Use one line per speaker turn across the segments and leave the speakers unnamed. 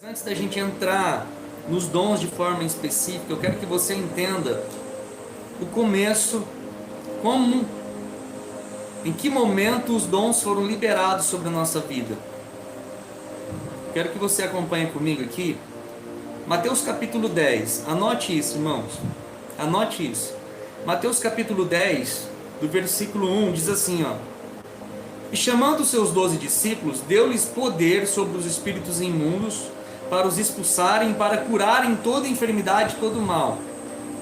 Antes da gente entrar nos dons de forma específica, eu quero que você entenda o começo, em que momento os dons foram liberados sobre a nossa vida. Quero que você acompanhe comigo aqui, Mateus capítulo 10, anote isso, irmãos, anote isso. Mateus capítulo 10, do versículo 1, diz assim, ó: E chamando os seus 12 discípulos, deu-lhes poder sobre os espíritos imundos, para os expulsarem, para curarem toda enfermidade e todo mal.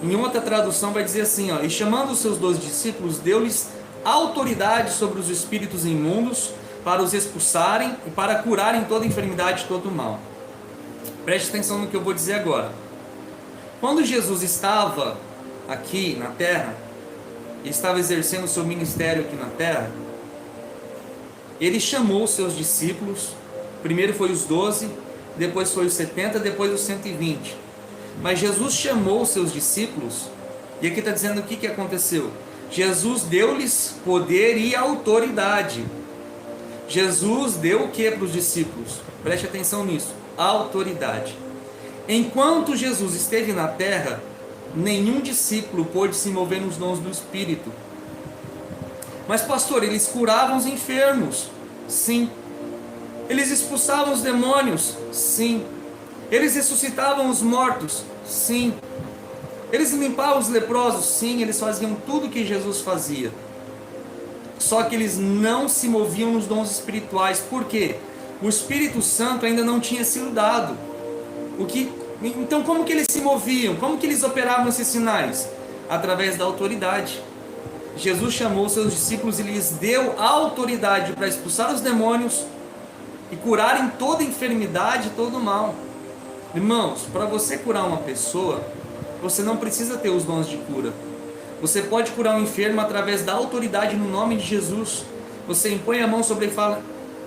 Em outra tradução vai dizer assim, ó: E chamando os seus 12 discípulos, deu-lhes autoridade sobre os espíritos imundos, para os expulsarem e para curarem toda enfermidade e todo mal. Preste atenção no que eu vou dizer agora. Quando Jesus estava aqui na terra, ele estava exercendo o seu ministério aqui na terra, ele chamou os seus discípulos. Primeiro foi os 12, depois foi os 70, depois os 120. Mas Jesus chamou os seus discípulos, e aqui está dizendo o que aconteceu. Jesus deu-lhes poder e autoridade. Jesus deu o que para os discípulos? Preste atenção nisso: autoridade. Enquanto Jesus esteve na terra, nenhum discípulo pôde se mover nos dons do Espírito. Mas pastor, eles curavam os enfermos? Sim. Eles expulsavam os demônios? Sim. Eles ressuscitavam os mortos? Sim. Eles limpavam os leprosos? Sim. Eles faziam tudo o que Jesus fazia. Só que eles não se moviam nos dons espirituais. Por quê? O Espírito Santo ainda não tinha sido dado. Então como que eles se moviam? Como que eles operavam esses sinais? Através da autoridade. Jesus chamou seus discípulos e lhes deu autoridade para expulsar os demônios e curarem toda enfermidade e todo mal. Irmãos, para você curar uma pessoa, você não precisa ter os dons de cura. Você pode curar um enfermo através da autoridade no nome de Jesus. Você impõe a mão sobre ele e fala: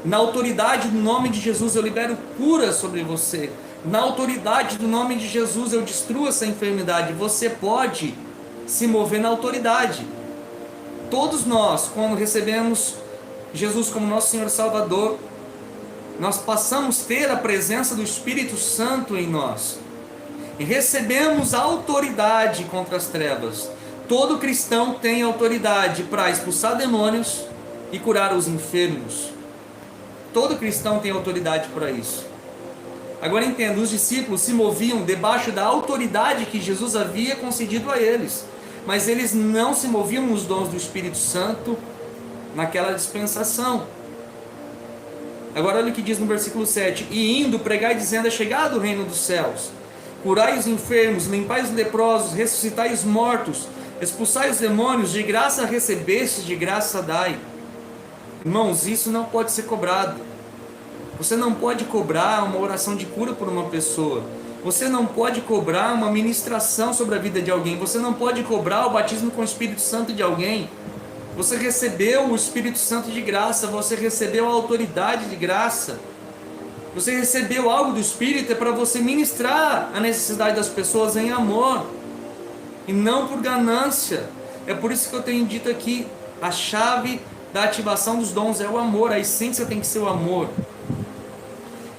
na autoridade do nome de Jesus eu libero cura sobre você. Na autoridade do nome de Jesus eu destruo essa enfermidade. Você pode se mover na autoridade. Todos nós, quando recebemos Jesus como nosso Senhor Salvador, nós passamos a ter a presença do Espírito Santo em nós. E recebemos autoridade contra as trevas. Todo cristão tem autoridade para expulsar demônios e curar os enfermos. Todo cristão tem autoridade para isso. Agora entenda, os discípulos se moviam debaixo da autoridade que Jesus havia concedido a eles. Mas eles não se moviam nos dons do Espírito Santo naquela dispensação. Agora olha o que diz no versículo 7: E indo, pregai dizendo: É chegado o reino dos céus. Curai os enfermos, limpai os leprosos, ressuscitai os mortos, expulsai os demônios, de graça recebestes, de graça dai. Irmãos, isso não pode ser cobrado. Você não pode cobrar uma oração de cura por uma pessoa. Você não pode cobrar uma ministração sobre a vida de alguém. Você não pode cobrar o batismo com o Espírito Santo de alguém. Você recebeu o Espírito Santo de graça. Você recebeu a autoridade de graça. Você recebeu algo do Espírito, é para você ministrar a necessidade das pessoas em amor e não por ganância. É por isso que eu tenho dito aqui, a chave da ativação dos dons é o amor. A essência tem que ser o amor.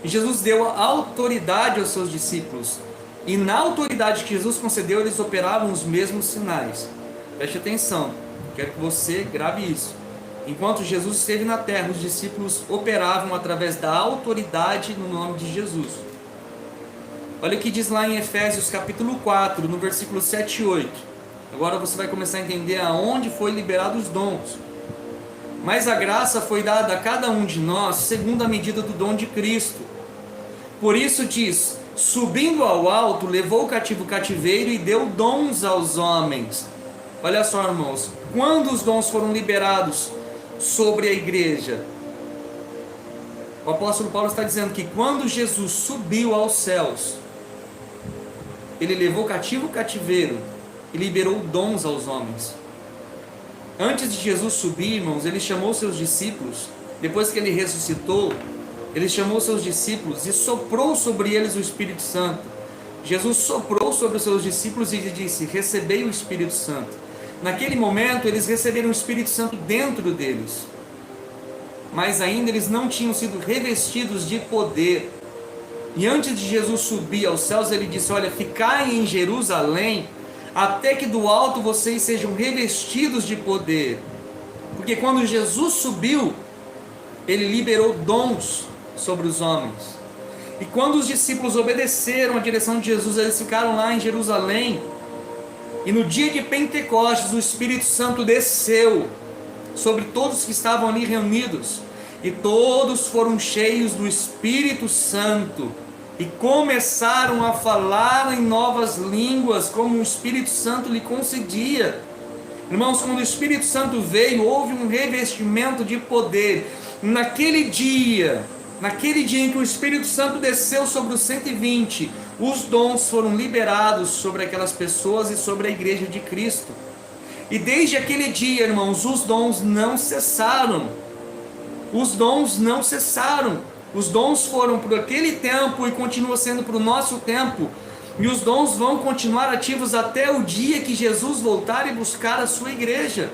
E Jesus deu autoridade aos seus discípulos. E na autoridade que Jesus concedeu, eles operavam os mesmos sinais. Preste atenção, quero que você grave isso. Enquanto Jesus esteve na terra, os discípulos operavam através da autoridade no nome de Jesus. Olha o que diz lá em Efésios capítulo 4, no versículo 7 e 8. Agora você vai começar a entender aonde foi liberado os dons. Mas a graça foi dada a cada um de nós segundo a medida do dom de Cristo. Por isso diz: subindo ao alto, levou o cativo cativeiro e deu dons aos homens. Olha só, irmãos, quando os dons foram liberados sobre a igreja, o apóstolo Paulo está dizendo que quando Jesus subiu aos céus, ele levou cativo o cativeiro e liberou dons aos homens. Antes de Jesus subir, irmãos, ele chamou seus discípulos. Depois que ele ressuscitou, ele chamou seus discípulos e soprou sobre eles o Espírito Santo. Jesus soprou sobre os seus discípulos e disse: recebei o Espírito Santo. Naquele momento, eles receberam o Espírito Santo dentro deles. mas ainda eles não tinham sido revestidos de poder. E antes de Jesus subir aos céus, ele disse: olha, ficai em Jerusalém, até que do alto vocês sejam revestidos de poder. Porque quando Jesus subiu, ele liberou dons sobre os homens. E quando os discípulos obedeceram a direção de Jesus, eles ficaram lá em Jerusalém. E no dia de Pentecostes, o Espírito Santo desceu sobre todos que estavam ali reunidos. E todos foram cheios do Espírito Santo. E começaram a falar em novas línguas, como o Espírito Santo lhe concedia. Irmãos, quando o Espírito Santo veio, houve um revestimento de poder. Naquele dia em que o Espírito Santo desceu sobre os 120, os dons foram liberados sobre aquelas pessoas e sobre a igreja de Cristo. E desde aquele dia, irmãos, os dons não cessaram. Os dons não cessaram. Os dons foram por aquele tempo e continua sendo para o nosso tempo. E os dons vão continuar ativos até o dia que Jesus voltar e buscar a sua igreja.